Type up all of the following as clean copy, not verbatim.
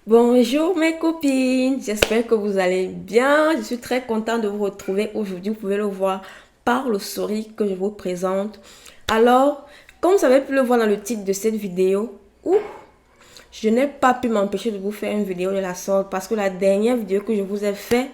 Bonjour mes copines, j'espère que vous allez bien. Je suis très contente de vous retrouver aujourd'hui. Vous pouvez le voir par le sourire que je vous présente. Alors, comme vous avez pu le voir dans le titre de cette vidéo, je n'ai pas pu m'empêcher de vous faire une vidéo de la sorte parce que la dernière vidéo que je vous ai fait,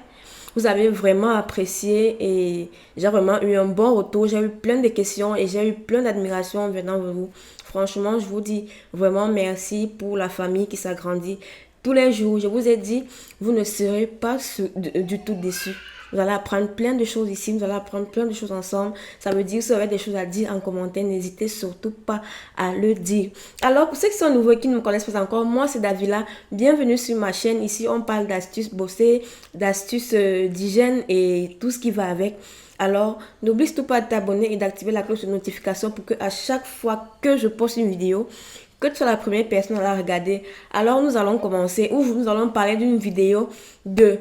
vous avez vraiment apprécié et j'ai vraiment eu un bon retour. J'ai eu plein de questions et j'ai eu plein d'admiration venant de vous. Franchement, je vous dis vraiment merci pour la famille qui s'agrandit tous les jours. Je vous ai dit, vous ne serez pas du tout déçus. Vous allez apprendre plein de choses ici, vous allez apprendre plein de choses ensemble. Ça veut dire que si vous avez des choses à dire en commentaire, n'hésitez surtout pas à le dire. Alors, pour ceux qui sont nouveaux et qui ne me connaissent pas encore, moi c'est Davila. Bienvenue sur ma chaîne. Ici, on parle d'astuces bossées, d'astuces d'hygiène et tout ce qui va avec. Alors, n'oublie surtout pas de t'abonner et d'activer la cloche de notification pour que à chaque fois que je poste une vidéo, que tu sois la première personne à la regarder. Alors, nous allons commencer. Nous allons parler d'une vidéo de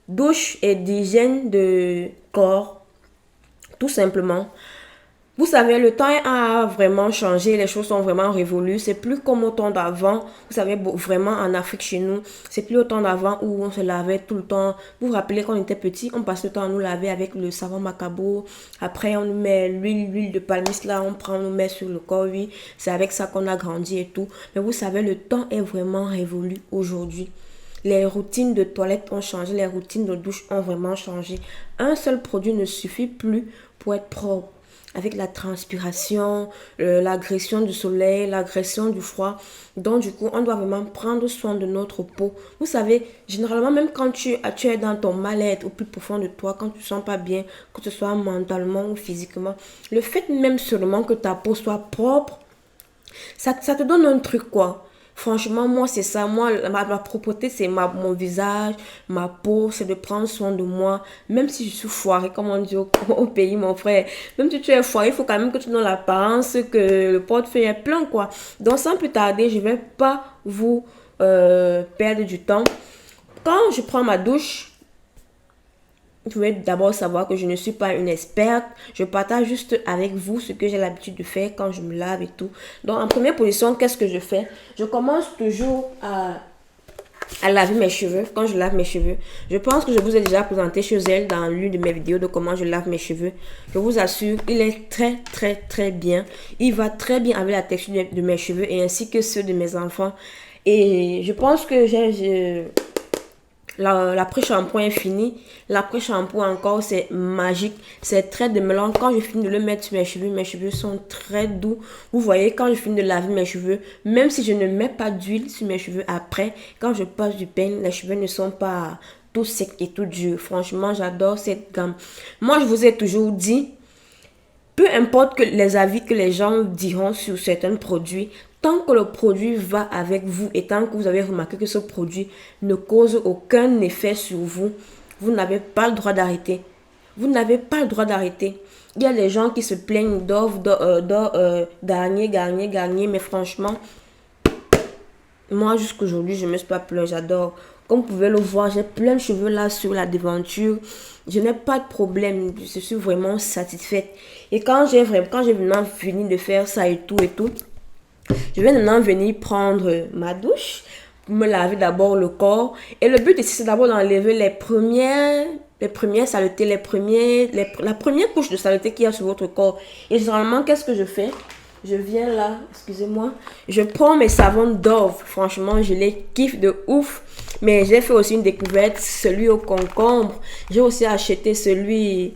douche et d'hygiène de corps, tout simplement. Vous savez, le temps a vraiment changé, les choses sont vraiment révolues. C'est plus comme au temps d'avant. Vous savez, vraiment en Afrique chez nous, c'est plus au temps d'avant où on se lavait tout le temps. Vous vous rappelez quand on était petit, on passait le temps à nous laver avec le savon Macabo. Après, on nous met l'huile de palmiste là, on nous met sur le corps, oui. C'est avec ça qu'on a grandi et tout. Mais vous savez, le temps est vraiment révolu aujourd'hui. Les routines de toilette ont changé, les routines de douche ont vraiment changé. Un seul produit ne suffit plus pour être propre. Avec la transpiration, l'agression du soleil, l'agression du froid. Donc, du coup, on doit vraiment prendre soin de notre peau. Vous savez, généralement, même quand tu es dans ton mal-être au plus profond de toi, quand tu ne te sens pas bien, que ce soit mentalement ou physiquement, le fait même seulement que ta peau soit propre, ça te donne un truc, quoi. Franchement, moi, c'est ça. Moi, ma propreté, c'est mon visage, ma peau, c'est de prendre soin de moi. Même si je suis foirée, comme on dit au pays, mon frère. Même si tu es foiré, il faut quand même que tu donnes l'apparence, que le portefeuille est plein, quoi. Donc, sans plus tarder, je vais pas vous perdre du temps. Quand je prends ma douche, vous pouvez d'abord savoir que je ne suis pas une experte. Je partage juste avec vous ce que j'ai l'habitude de faire quand je me lave et tout. Donc, en première position, qu'est-ce que je fais? Je commence toujours à laver mes cheveux. Quand je lave mes cheveux, je pense que je vous ai déjà présenté chez elle dans l'une de mes vidéos de comment je lave mes cheveux. Je vous assure, il est très, très, très bien. Il va très bien avec la texture de mes cheveux et ainsi que ceux de mes enfants. Et je pense que l'après-shampoing est fini. L'après-shampoing encore, c'est magique. C'est très démêlant. Quand je finis de le mettre sur mes cheveux sont très doux. Vous voyez, quand je finis de laver mes cheveux, même si je ne mets pas d'huile sur mes cheveux après, quand je passe du peigne, les cheveux ne sont pas tout secs et tout durs. Franchement, j'adore cette gamme. Moi, je vous ai toujours dit, peu importe que les avis que les gens diront sur certains produits, tant que le produit va avec vous et tant que vous avez remarqué que ce produit ne cause aucun effet sur vous, vous n'avez pas le droit d'arrêter. Vous n'avez pas le droit d'arrêter. Il y a des gens qui se plaignent d'offres, gagner, mais franchement, moi, jusqu'aujourd'hui, je ne me suis pas plaint, j'adore. Comme vous pouvez le voir, j'ai plein de cheveux là sur la devanture. Je n'ai pas de problème, je suis vraiment satisfaite. Et quand j'ai vraiment fini de faire ça et tout, je vais maintenant venir prendre ma douche, me laver d'abord le corps. Et le but ici, c'est d'abord d'enlever les premières saletés, la première couche de saleté qu'il y a sur votre corps. Et généralement, qu'est-ce que je fais? Je viens là, excusez-moi, je prends mes savons Dove. Franchement, je les kiffe de ouf. Mais j'ai fait aussi une découverte, celui au concombre. J'ai aussi acheté celui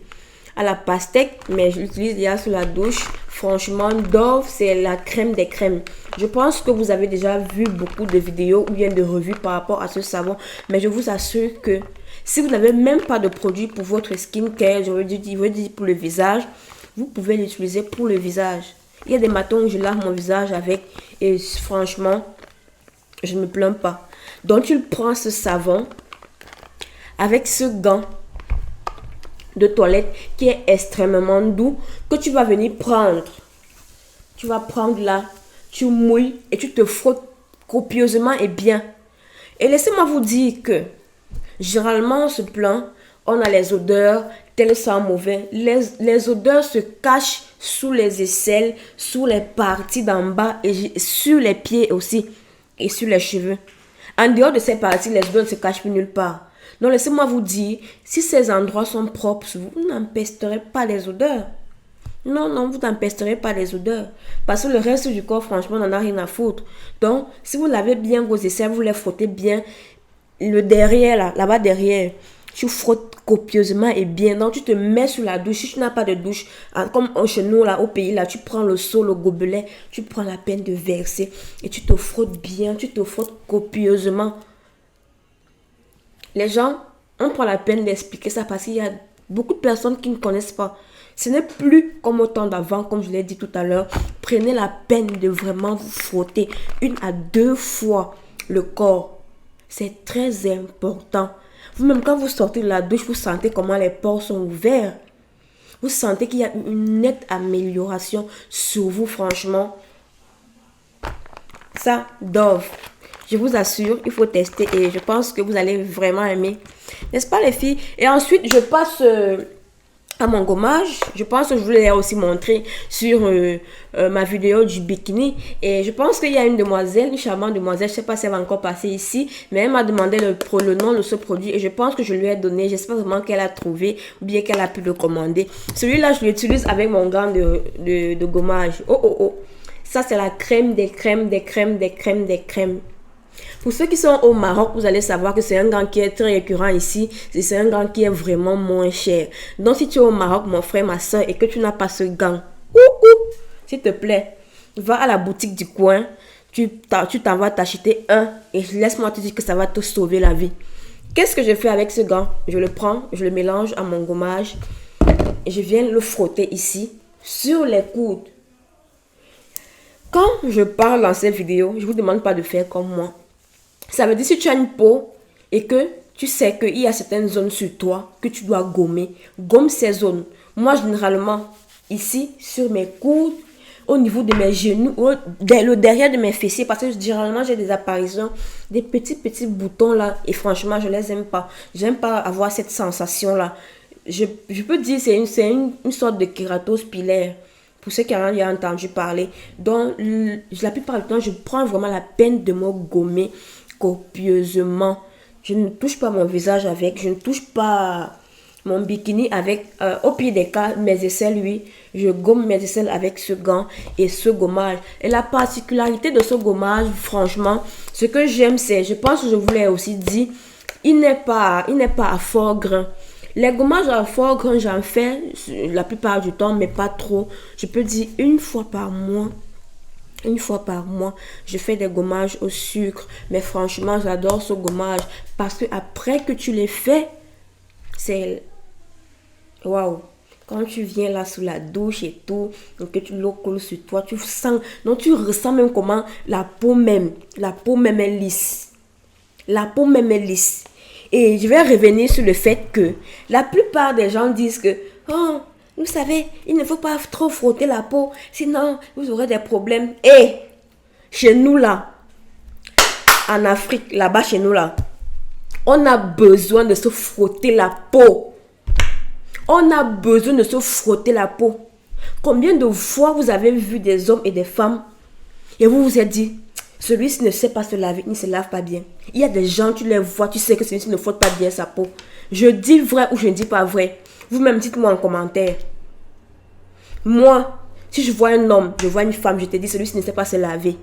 à la pastèque, mais je l'utilise déjà sous la douche. Franchement, Dove, c'est la crème des crèmes. Je pense que vous avez déjà vu beaucoup de vidéos ou bien de revues par rapport à ce savon. Mais je vous assure que si vous n'avez même pas de produit pour votre skincare, je veux dire pour le visage, vous pouvez l'utiliser pour le visage. Il y a des matins où je lave mon visage avec et franchement, je ne me plains pas. Donc, tu prends ce savon avec ce gant de toilette qui est extrêmement doux que tu vas venir prendre. Tu vas prendre là, tu mouilles et tu te frottes copieusement et bien. Et laissez-moi vous dire que généralement on se plaint, on a les odeurs, tel sent mauvais. Les odeurs se cachent sous les aisselles, sous les parties d'en bas et sur les pieds aussi et sur les cheveux. En dehors de ces parties, les odeurs ne se cachent plus nulle part. Donc, laissez-moi vous dire, si ces endroits sont propres, vous n'empesterez pas les odeurs. Non, non, vous n'empesterez pas les odeurs. Parce que le reste du corps, franchement, n'en a rien à foutre. Donc, si vous lavez bien vos aisselles, vous les frottez bien, le derrière, là-bas derrière, tu frottes copieusement et bien. Donc, tu te mets sur la douche. Si tu n'as pas de douche, comme chez nous, là, au pays, là, tu prends le seau, le gobelet, tu prends la peine de verser et tu te frottes bien, tu te frottes copieusement. Les gens, on prend la peine d'expliquer ça parce qu'il y a beaucoup de personnes qui ne connaissent pas. Ce n'est plus comme au temps d'avant, comme je l'ai dit tout à l'heure. Prenez la peine de vraiment vous frotter 1 à 2 fois le corps. C'est très important. Vous-même, quand vous sortez de la douche, vous sentez comment les pores sont ouverts. Vous sentez qu'il y a une nette amélioration sur vous, franchement. Ça, Dove. Je vous assure, il faut tester et je pense que vous allez vraiment aimer. N'est-ce pas les filles? Et ensuite, je passe à mon gommage. Je pense que je vous l'ai aussi montré sur ma vidéo du bikini. Et je pense qu'il y a une demoiselle, une charmante demoiselle, je ne sais pas si elle va encore passer ici, mais elle m'a demandé le nom de ce produit et je pense que je lui ai donné. J'espère vraiment qu'elle a trouvé ou bien qu'elle a pu le commander. Celui-là, je l'utilise avec mon gant de gommage. Oh, oh, oh. Ça, c'est la crème des crèmes, des crèmes, des crèmes, des crèmes. Pour ceux qui sont au Maroc, vous allez savoir que c'est un gant qui est très récurrent ici. C'est un gant qui est vraiment moins cher. Donc, si tu es au Maroc, mon frère, ma soeur, et que tu n'as pas ce gant, s'il te plaît, va à la boutique du coin. Tu t'en vas t'acheter un et laisse-moi te dire que ça va te sauver la vie. Qu'est-ce que je fais avec ce gant? Je le prends, je le mélange à mon gommage et je viens le frotter ici sur les coudes. Quand je parle dans cette vidéo, je ne vous demande pas de faire comme moi. Ça veut dire si tu as une peau et que tu sais qu'il y a certaines zones sur toi que tu dois gommer, gomme ces zones. Moi, généralement, ici, sur mes coudes, au niveau de mes genoux, le derrière de mes fessiers, parce que généralement, j'ai des apparitions, des petits boutons là, et franchement, je ne les aime pas. J'aime pas avoir cette sensation-là. Je peux dire que c'est une sorte de kératose pilaire. Pour ceux qui en ont entendu parler. Donc, la plupart du temps, je prends vraiment la peine de me gommer copieusement. Je ne touche pas mon visage avec. Je ne touche pas mon bikini avec. Au pire des cas, mes aisselles, oui. Je gomme mes aisselles avec ce gant et ce gommage. Et la particularité de ce gommage, franchement, ce que j'aime, c'est, je pense que je vous l'ai aussi dit, il n'est pas à fort grain. Les gommages à fort grain, j'en fais la plupart du temps, mais pas trop. Je peux dire 1 fois par mois. 1 fois par mois, je fais des gommages au sucre. Mais franchement, j'adore ce gommage. Parce que après que tu les fais, c'est... Waouh! Quand tu viens là sous la douche et tout, donc que tu l'eau coule sur toi, tu sens... Donc tu ressens même comment la peau même est lisse. La peau même est lisse. Et je vais revenir sur le fait que la plupart des gens disent que, oh, vous savez, il ne faut pas trop frotter la peau, sinon vous aurez des problèmes. Et chez nous là, en Afrique, là-bas chez nous là, on a besoin de se frotter la peau. On a besoin de se frotter la peau. Combien de fois vous avez vu des hommes et des femmes et vous vous êtes dit, celui-ci ne sait pas se laver, il ne se lave pas bien. Il y a des gens, tu les vois, tu sais que celui-ci ne frotte pas bien sa peau. Je dis vrai ou je ne dis pas vrai. Vous-même, dites-moi en commentaire. Moi, si je vois un homme, je vois une femme, je te dis, celui-ci ne sait pas se laver.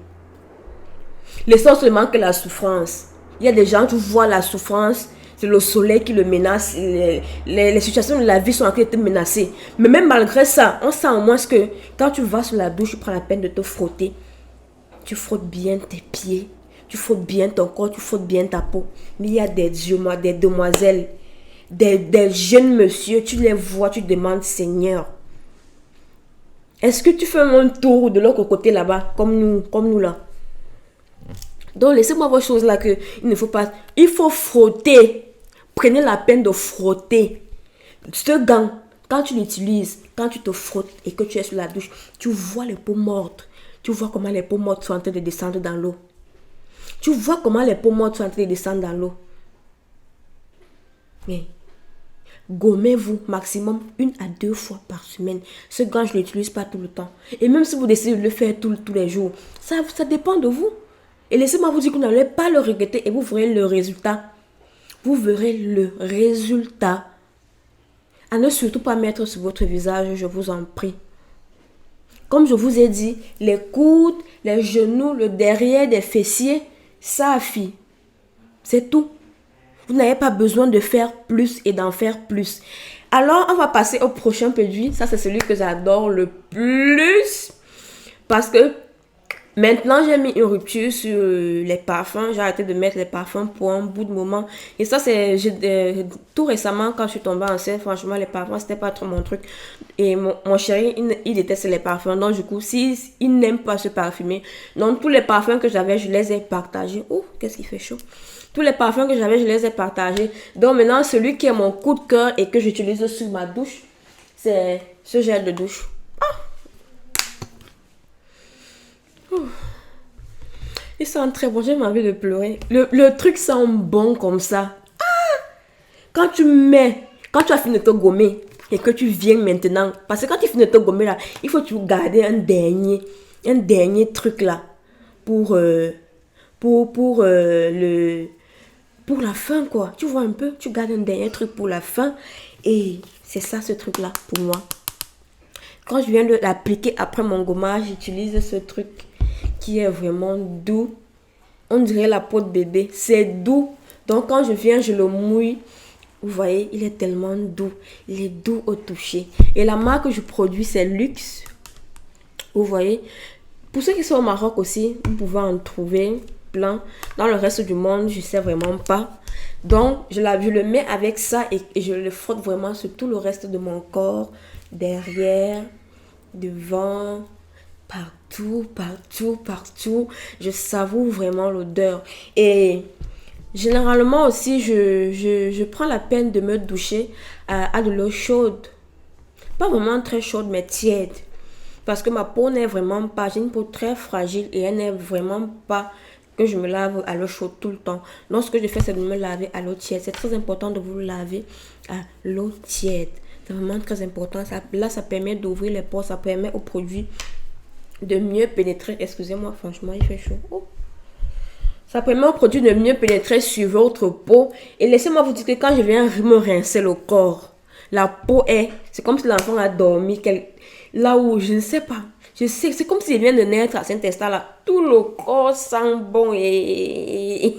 Laissons seulement que la souffrance. Il y a des gens, tu vois la souffrance, c'est le soleil qui le menace, les situations de la vie sont en train de te menacer. Mais même malgré ça, on sent au moins que quand tu vas sur la douche, tu prends la peine de te frotter. Tu frottes bien tes pieds, tu frottes bien ton corps, tu frottes bien ta peau. Mais il y a des demoiselles, des jeunes messieurs, tu les vois, tu demandes, Seigneur, est-ce que tu fais un tour de l'autre côté là-bas, comme nous là? Donc laissez-moi voir chose là que il ne faut pas, il faut frotter. Prenez la peine de frotter. Ce gant, quand tu l'utilises, quand tu te frottes et que tu es sur la douche, tu vois les peaux mortes. Tu vois comment les peaux mortes sont en train de descendre dans l'eau. Tu vois comment les peaux mortes sont en train de descendre dans l'eau. Mais gommez-vous maximum 1 à 2 fois par semaine. Ce gant, je ne l'utilise pas tout le temps. Et même si vous décidez de le faire tous les jours, ça dépend de vous. Et laissez-moi vous dire que vous n'allez pas le regretter et vous verrez le résultat. Vous verrez le résultat. À ne surtout pas mettre sur votre visage, je vous en prie. Comme je vous ai dit, les coudes, les genoux, le derrière des fessiers, ça affiche. C'est tout. Vous n'avez pas besoin de faire plus et d'en faire plus. Alors, on va passer au prochain produit. Ça, c'est celui que j'adore le plus. Parce que maintenant, j'ai mis une rupture sur les parfums. J'ai arrêté de mettre les parfums pour un bout de moment. Et ça, c'est tout récemment, quand je suis tombée enceinte, franchement, les parfums, c'était pas trop mon truc. Et mon chéri, il déteste les parfums. Donc, du coup, il n'aime pas se parfumer. Donc, tous les parfums que j'avais, je les ai partagés. Oh, qu'est-ce qu'il fait chaud. Tous les parfums que j'avais, je les ai partagés. Donc, maintenant, celui qui est mon coup de cœur et que j'utilise sur ma douche, c'est ce gel de douche. Il sent très bon, j'ai envie de pleurer. Le truc sent bon comme ça. Quand tu as fini de te gommer et que tu viens maintenant, parce que quand tu finis de te gommer là, il faut que tu gardes un dernier truc là pour la fin quoi. Tu vois un peu, tu gardes un dernier truc pour la fin et c'est ça ce truc là pour moi. Quand je viens de l'appliquer après mon gommage, j'utilise ce truc qui est vraiment doux. On dirait la peau de bébé. C'est doux. Donc quand je viens, je le mouille. Vous voyez, il est tellement doux. Il est doux au toucher. Et la marque que je produis, c'est Luxe. Vous voyez. Pour ceux qui sont au Maroc aussi, vous pouvez en trouver plein. Dans le reste du monde, je ne sais vraiment pas. Donc, je le mets avec ça et je le frotte vraiment sur tout le reste de mon corps. Derrière, devant, partout. Je savoure vraiment l'odeur. Et généralement aussi, je prends la peine de me doucher à de l'eau chaude. Pas vraiment très chaude, mais tiède. Parce que ma peau n'est vraiment pas... J'ai une peau très fragile et elle n'est vraiment pas que je me lave à l'eau chaude tout le temps. Donc, ce que je fais, c'est de me laver à l'eau tiède. C'est très important de vous laver à l'eau tiède. C'est vraiment très important. Ça permet d'ouvrir les pores. Ça permet aux produits de mieux pénétrer. Excusez-moi, franchement, il fait chaud. Oh. Ça permet aux produits de mieux pénétrer sur votre peau. Et laissez-moi vous dire que quand je viens me rincer le corps, la peau c'est comme si l'enfant a dormi. Là où, je ne sais pas. Je sais, c'est comme s'il vient de naître à Saint-Estelle. Là. Tout le corps sent bon et...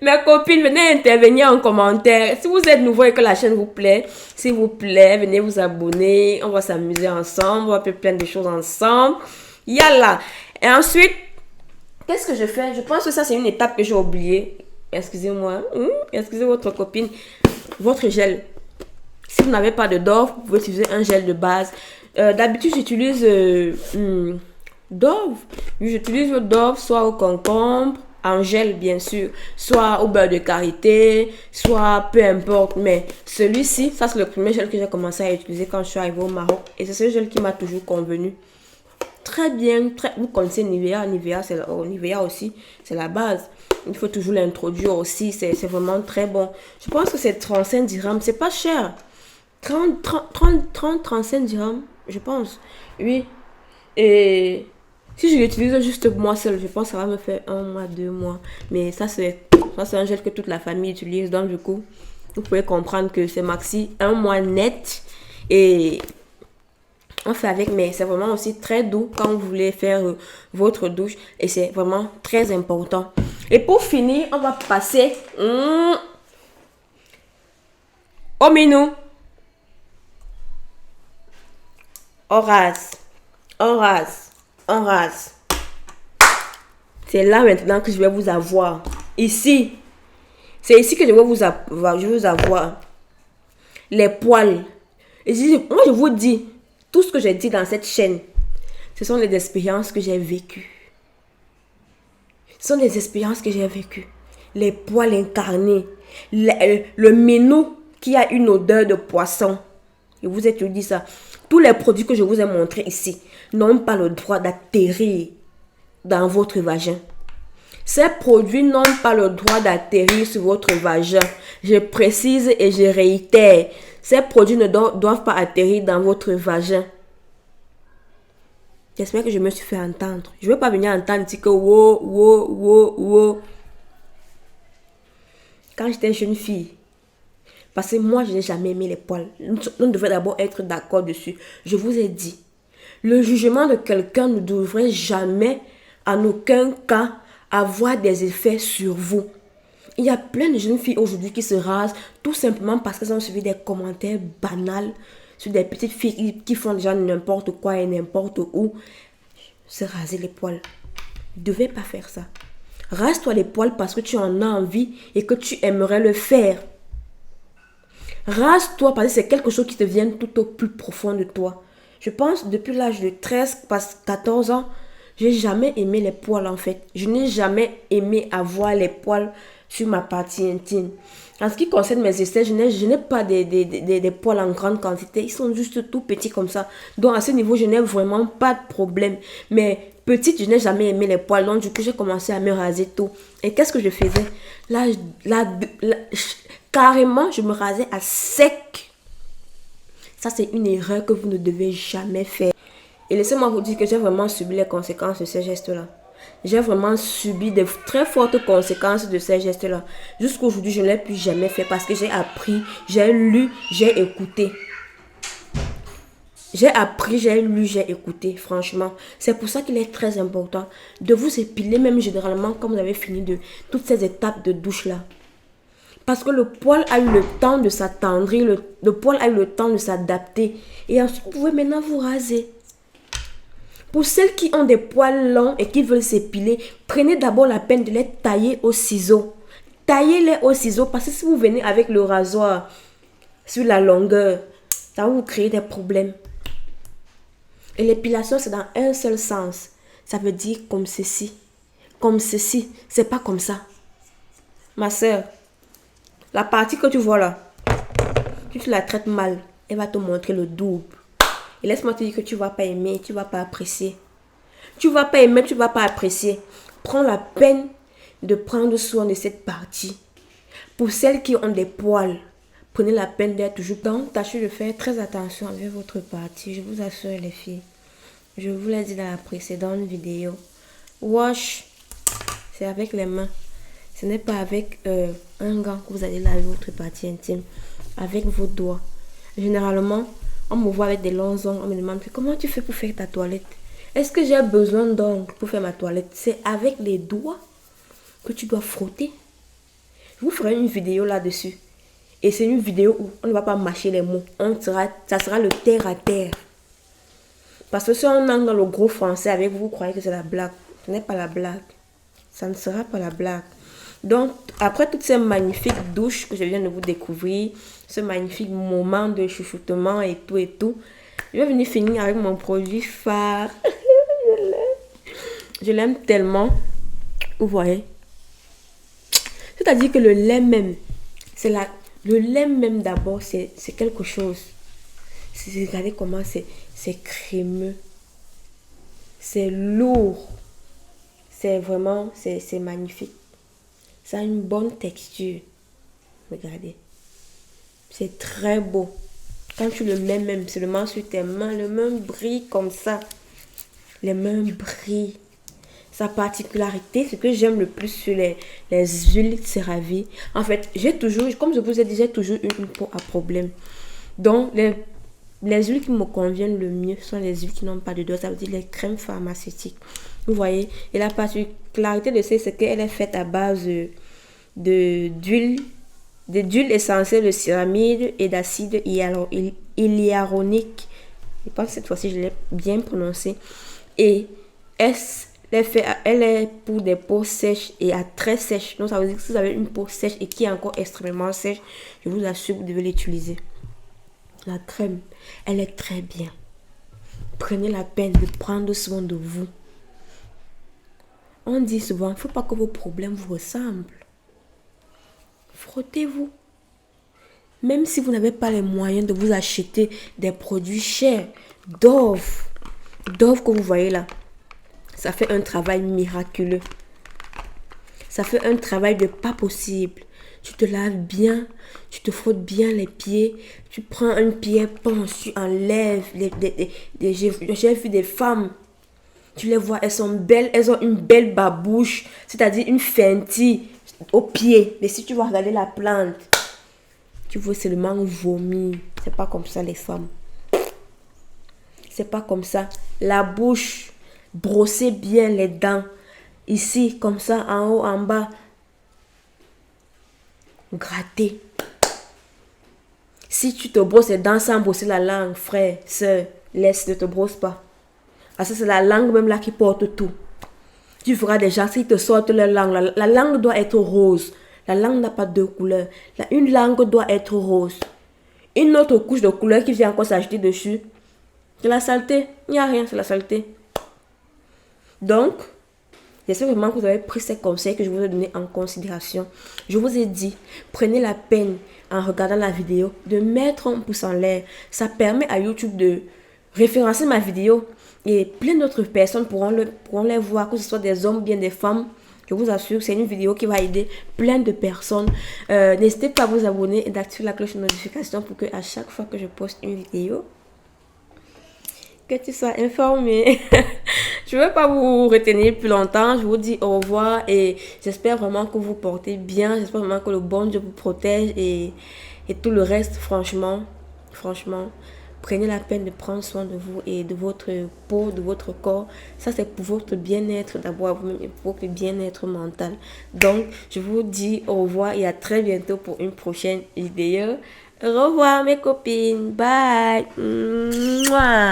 Mes copines, venez intervenir en commentaire. Si vous êtes nouveau et que la chaîne vous plaît, s'il vous plaît, venez vous abonner. On va s'amuser ensemble. On va faire plein de choses ensemble. Yalla. Et ensuite, qu'est-ce que je fais? Je pense que ça, c'est une étape que j'ai oubliée. Excusez-moi. Excusez votre copine. Votre gel. Si vous n'avez pas de Dove, vous pouvez utiliser un gel de base. D'habitude, j'utilise Dove. J'utilise le Dove soit au concombre, en gel bien sûr, soit au beurre de karité, soit peu importe. Mais celui-ci, ça c'est le premier gel que j'ai commencé à utiliser quand je suis arrivée au Maroc. Et c'est ce gel qui m'a toujours convenu. Très bien, vous connaissez Nivea. Nivea aussi, c'est la base. Il faut toujours l'introduire aussi, c'est vraiment très bon. Je pense que c'est 35 dirhams, c'est pas cher. 35 dirhams, je pense. Oui. Et si je l'utilise juste moi seul, je pense que ça va me faire 1 mois, 2 mois. Mais ça, c'est un gel que toute la famille utilise. Donc, du coup, vous pouvez comprendre que c'est maxi 1 mois net. Et on fait avec, mais c'est vraiment aussi très doux quand vous voulez faire votre douche. Et c'est vraiment très important. Et pour finir, on va passer au minou. On rase. C'est là maintenant que je vais vous avoir. Ici. C'est ici que je vais vous avoir. Les poils. Et moi, je vous dis, tout ce que j'ai dit dans cette chaîne, ce sont les expériences que j'ai vécues. Ce sont des expériences que j'ai vécues. Les poils incarnés. Le minou qui a une odeur de poisson. Je vous ai tout dit ça. Tous les produits que je vous ai montrés ici n'ont pas le droit d'atterrir dans votre vagin. Ces produits n'ont pas le droit d'atterrir sur votre vagin. Je précise et je réitère. Ces produits ne doivent pas atterrir dans votre vagin. J'espère que je me suis fait entendre. Je ne veux pas venir entendre dire que wow, wow, wow, wow. Quand j'étais jeune fille, parce que moi, je n'ai jamais aimé les poils. On devrait d'abord être d'accord dessus. Je vous ai dit, le jugement de quelqu'un ne devrait jamais, en aucun cas, avoir des effets sur vous. Il y a plein de jeunes filles aujourd'hui qui se rasent tout simplement parce qu'elles ont suivi des commentaires banals sur des petites filles qui font déjà n'importe quoi et n'importe où. Se raser les poils. Ne devez pas faire ça. Rase-toi les poils parce que tu en as envie et que tu aimerais le faire. Rase-toi parce que c'est quelque chose qui te vient tout au plus profond de toi. Je pense depuis l'âge de 13, 14 ans, j'ai jamais aimé les poils en fait. Je n'ai jamais aimé avoir les poils sur ma partie intime. En ce qui concerne mes aisselles, je n'ai pas des poils en grande quantité. Ils sont juste tout petits comme ça. Donc à ce niveau, je n'ai vraiment pas de problème. Mais petite, je n'ai jamais aimé les poils. Donc du coup, j'ai commencé à me raser tout. Et qu'est-ce que je faisais? Là, carrément, je me rasais à sec. Ça, c'est une erreur que vous ne devez jamais faire. Et laissez-moi vous dire que j'ai vraiment subi les conséquences de ces gestes-là. J'ai vraiment subi de très fortes conséquences de ces gestes-là. Jusqu'à aujourd'hui, je ne l'ai plus jamais fait parce que j'ai appris, j'ai lu, j'ai écouté. J'ai appris, j'ai lu, j'ai écouté, franchement. C'est pour ça qu'il est très important de vous épiler, même généralement, quand vous avez fini de toutes ces étapes de douche-là. Parce que le poil a eu le temps de s'attendrir, le poil a eu le temps de s'adapter. Et ensuite, vous pouvez maintenant vous raser. Pour celles qui ont des poils longs et qui veulent s'épiler, prenez d'abord la peine de les tailler au ciseau. Taillez-les au ciseau parce que si vous venez avec le rasoir sur la longueur, ça va vous créer des problèmes. Et l'épilation, c'est dans un seul sens. Ça veut dire comme ceci. Comme ceci. C'est pas comme ça. Ma soeur, la partie que tu vois là, si tu la traites mal, elle va te montrer le double. Et laisse-moi te dire que tu ne vas pas aimer, tu ne vas pas apprécier. Tu ne vas pas aimer, tu ne vas pas apprécier. Prends la peine de prendre soin de cette partie. Pour celles qui ont des poils, prenez la peine d'être toujours dans. Tâchez de faire très attention avec votre partie. Je vous assure les filles. Je vous l'ai dit dans la précédente vidéo. Wash, c'est avec les mains. Ce n'est pas avec un gant que vous allez laver votre partie intime. Avec vos doigts. Généralement, on me voit avec des longs ongles, on me demande comment tu fais pour faire ta toilette. Est-ce que j'ai besoin d'ongles pour faire ma toilette? C'est avec les doigts que tu dois frotter. Je vous ferai une vidéo là-dessus. Et c'est une vidéo où on ne va pas mâcher les mots. Ça sera le terre à terre. Parce que si on entre dans le gros français avec vous, vous croyez que c'est la blague. Ce n'est pas la blague. Ça ne sera pas la blague. Donc, après toutes ces magnifiques douches que je viens de vous découvrir, ce magnifique moment de chuchotement et tout, je vais venir finir avec mon produit phare. Je l'aime tellement. Vous voyez? C'est-à-dire que le lait même, le lait même d'abord, c'est quelque chose. Regardez comment c'est crémeux. C'est lourd. C'est vraiment, c'est magnifique. Ça a une bonne texture. Regardez. C'est très beau. Quand tu le mets même seulement sur tes mains, les mains brillent comme ça. Les mains brillent. Sa particularité, ce que j'aime le plus sur les huiles CeraVe. En fait, j'ai toujours, comme je vous ai dit, j'ai toujours eu une peau à problème. Donc, les huiles qui me conviennent le mieux sont les huiles qui n'ont pas de doigts. Ça veut dire les crèmes pharmaceutiques. Vous voyez? Et la particularité de ça, c'est qu'elle est faite à base d'huile essentielle de céramide et d'acide hyaluronique. Je pense que cette fois-ci, je l'ai bien prononcé. Et elle est pour des peaux sèches et à très sèches. Donc, ça veut dire que si vous avez une peau sèche et qui est encore extrêmement sèche, je vous assure que vous devez l'utiliser. La crème, elle est très bien. Prenez la peine de prendre soin de vous. On dit souvent, il ne faut pas que vos problèmes vous ressemblent. Frottez-vous. Même si vous n'avez pas les moyens de vous acheter des produits chers, Dove que vous voyez là, ça fait un travail miraculeux. Ça fait un travail de pas possible. Tu te laves bien, tu te frottes bien les pieds, tu prends un pied-ponce, tu enlèves j'ai vu des femmes Tu les vois, elles sont belles, elles ont une belle babouche, c'est-à-dire une feintille au pied. Mais si tu vas regarder la plante, tu vois seulement vomir. C'est pas comme ça les femmes. C'est pas comme ça. La bouche, brosser bien les dents. Ici, comme ça, en haut, en bas. Gratter. Si tu te brosses les dents sans brosser la langue, frère, soeur, laisse, ne te brosse pas. Parce que c'est la langue même là qui porte tout. Tu feras des gens qui te sortent leur langue. La langue doit être rose. La langue n'a pas deux couleurs. Une langue doit être rose. Une autre couche de couleur qui vient encore s'ajouter dessus. C'est la saleté. Il n'y a rien, c'est la saleté. Donc, j'espère vraiment que vous avez pris ces conseils que je vous ai donnés en considération. Je vous ai dit, prenez la peine en regardant la vidéo de mettre un pouce en l'air. Ça permet à YouTube de référencer ma vidéo et plein d'autres personnes pourront les voir, que ce soit des hommes ou bien des femmes. Je vous assure que c'est une vidéo qui va aider plein de personnes. N'hésitez pas à vous abonner et d'activer la cloche de notification pour que à chaque fois que je poste une vidéo, que tu sois informé. Je ne veux pas vous retenir plus longtemps. Je vous dis au revoir et j'espère vraiment que vous portez bien. J'espère vraiment que le bon Dieu vous protège et tout le reste, franchement, prenez la peine de prendre soin de vous et de votre peau, de votre corps. Ça, c'est pour votre bien-être d'abord vous-même et pour votre bien-être mental. Donc, je vous dis au revoir et à très bientôt pour une prochaine vidéo. Au revoir mes copines. Bye. Mouah.